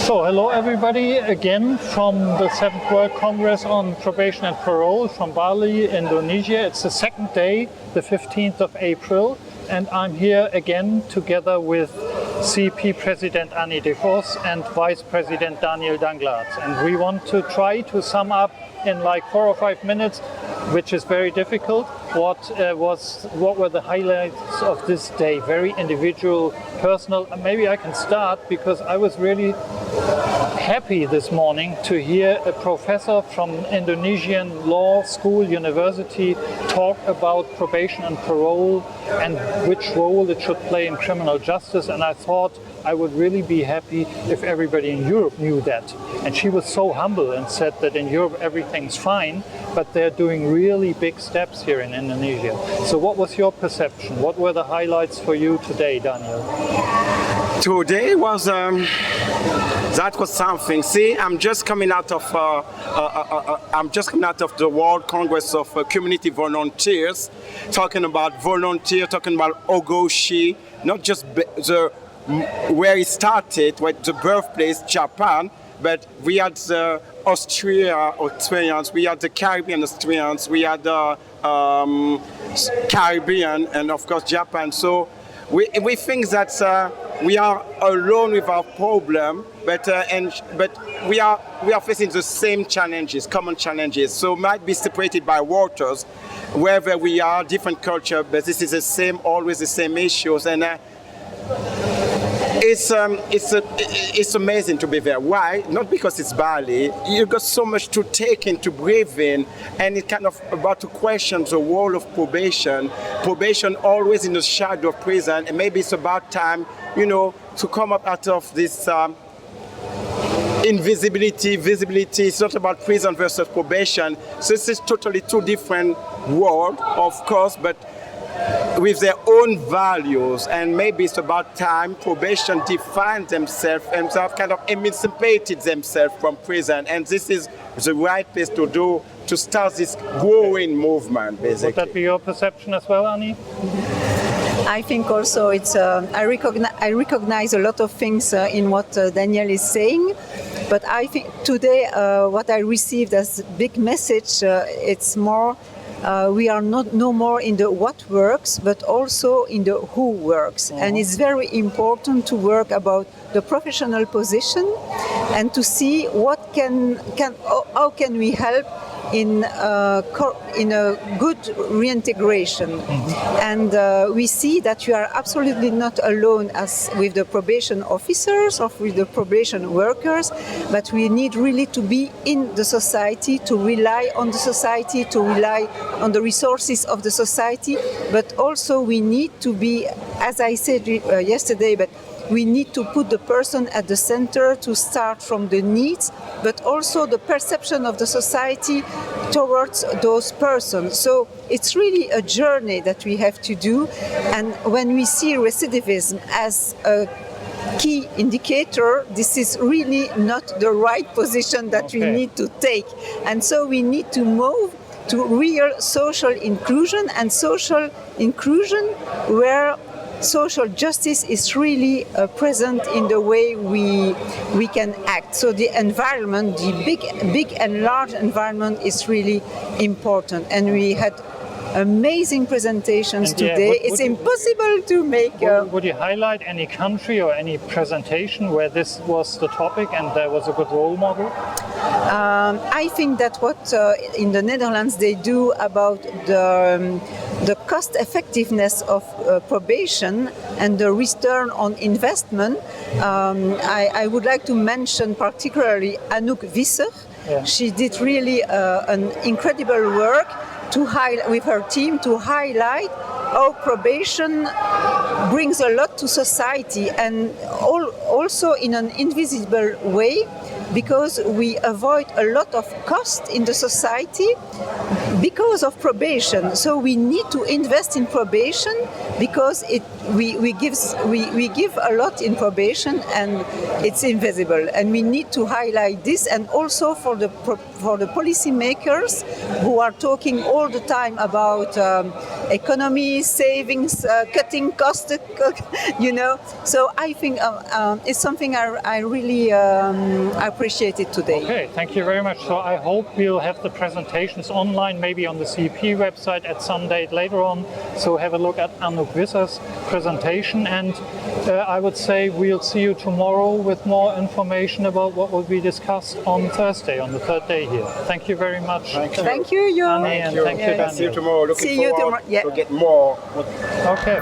So, hello everybody, again from the 7th World Congress on Probation and Parole from Bali, Indonesia. It's the second day, the 15th of April, and I'm here again together with CEP President Annie Devos and Vice President Danglades. And we want to try to sum up in like 4 or 5 minutes, which is very difficult, what were the highlights of this day, very individual, personal. Maybe I can start because I was really happy this morning to hear a professor from Indonesian law school university talk about probation and parole and which role it should play in criminal justice, and I thought I would really be happy if everybody in Europe knew that. And she was so humble and said that in Europe everything's fine, but they're doing really big steps here in Indonesia. So what was your perception? What were the highlights for you today, Daniel? Today was that was something. See, I'm just coming out of the World Congress of Community Volunteers, talking about volunteer, talking about Ogoshi, not just where it started, where the birthplace, Japan, but we had the Austrians, we had the Caribbean Austrians, we had the Caribbean, and of course Japan. So we think that we are alone with our problem, but we are facing the same challenges, common challenges. So might be separated by waters, wherever we are, different culture, but this is the same, always the same issues, and it's amazing to be there. Why? Not because it's Bali. You've got so much to take in, to breathe in, and it's kind of about to question the role of probation. Probation always in the shadow of prison, and maybe it's about time, to come up out of this invisibility, visibility. It's not about prison versus probation. So this is totally two different worlds, of course, but with their own values, and maybe it's about time probation defined themselves and kind of emancipated themselves from prison, and this is the right place to start this growing movement, basically. Would that be your perception as well, Annie? I think also it's. I recognize a lot of things in what Daniel is saying, but I think today what I received as big message, it's more. We are no more in the what works, but also in the who works. Mm-hmm. And it's very important to work about the professional position and to see how can we help in a good reintegration. Mm-hmm. And we see that you are absolutely not alone as with the probation officers or with the probation workers, but we need really to be in the society, to rely on the society, to rely on the resources of the society, but also we need to be, as I said yesterday, but we need to put the person at the center, to start from the needs, but also the perception of the society towards those persons. So it's really a journey that we have to do. And when we see recidivism as a key indicator, this is really not the right position that we need to take. And so we need to move to real social inclusion, and social inclusion where social justice is really present in the way we can act. So the environment, the big and large environment is really important. And we had amazing presentations today. It's impossible to make. Would you highlight any country or any presentation where this was the topic and there was a good role model? I think that what in the Netherlands they do about the cost effectiveness of probation and the return on investment. I would like to mention particularly Anouk Visser. Yeah. She did really an incredible work with her team to highlight how probation brings a lot to society, and also in an invisible way, because we avoid a lot of cost in the society because of probation. So we need to invest in probation because we give a lot in probation and it's invisible. And we need to highlight this, and also for the policymakers who are talking all the time about economy, savings, cutting costs, So I think it's something I really appreciated today. Okay, thank you very much. So I hope we'll have the presentations online, maybe on the CEP website at some date later on. So have a look at Anouk Wisser's presentation, and I would say we'll see you tomorrow with more information about what will be discussed on Thursday, on the third day here. Thank you very much. Thank you, Jo. Annie, and thank you, Daniel. See you tomorrow. Looking See you forward tomorrow. Yeah. to get more. Okay.